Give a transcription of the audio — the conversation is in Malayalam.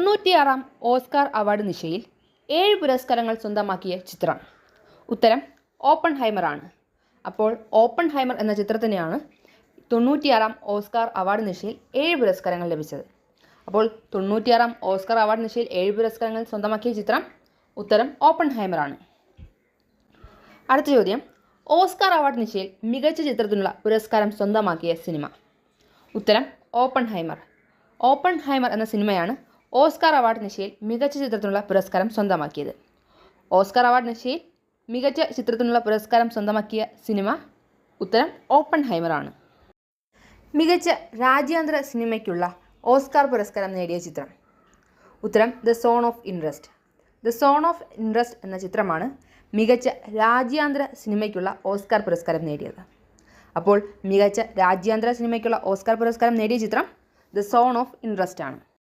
96-ാം ഓസ്കാർ അവാർഡ് നിശയിൽ 7 പുരസ്കാരങ്ങൾ സ്വന്തമാക്കിയ ചിത്രം. ഉത്തരം ഓപ്പൺഹൈമർ ആണ്. അപ്പോൾ ഓപ്പൺഹൈമർ എന്ന ചിത്രത്തിനെയാണ് 96-ാം ഓസ്കാർ അവാർഡ് നിശയിൽ 7 പുരസ്കാരങ്ങൾ ലഭിച്ചത്. അപ്പോൾ 96-ാം ഓസ്കാർ അവാർഡ് നിശയിൽ 7 പുരസ്കാരങ്ങൾ സ്വന്തമാക്കിയ ചിത്രം. ഉത്തരം ഓപ്പൺഹൈമർ ആണ്. അടുത്ത ചോദ്യം, ഓസ്കാർ അവാർഡ് നിശയിൽ മികച്ച ചിത്രത്തിനുള്ള പുരസ്കാരം സ്വന്തമാക്കിയ സിനിമ. ഉത്തരം ഓപ്പൺഹൈമർ. ഓപ്പൺഹൈമർ എന്ന സിനിമയാണ് ഓസ്കാർ അവാർഡ് നിശയിൽ മികച്ച ചിത്രത്തിനുള്ള പുരസ്കാരം സ്വന്തമാക്കിയത്. ഓസ്കാർ അവാർഡ് നിശയിൽ മികച്ച ചിത്രത്തിനുള്ള പുരസ്കാരം സ്വന്തമാക്കിയ സിനിമ. ഉത്തരം ഓപ്പൺഹൈമർ ആണ്. മികച്ച രാജ്യാന്തര സിനിമയ്ക്കുള്ള ഓസ്കാർ പുരസ്കാരം നേടിയ ചിത്രം. ഉത്തരം the zone of interest. The zone of interest എന്ന ചിത്രമാണ് മികച്ച രാജ്യാന്തര സിനിമയ്ക്കുള്ള ഓസ്കാർ പുരസ്കാരം നേടിയത്. അപ്പോൾ മികച്ച രാജ്യാന്തര സിനിമയ്ക്കുള്ള ഓസ്കാർ പുരസ്കാരം നേടിയ ചിത്രം ദ സോൺ ഓഫ് ഇൻട്രസ്റ്റ് ആണ്.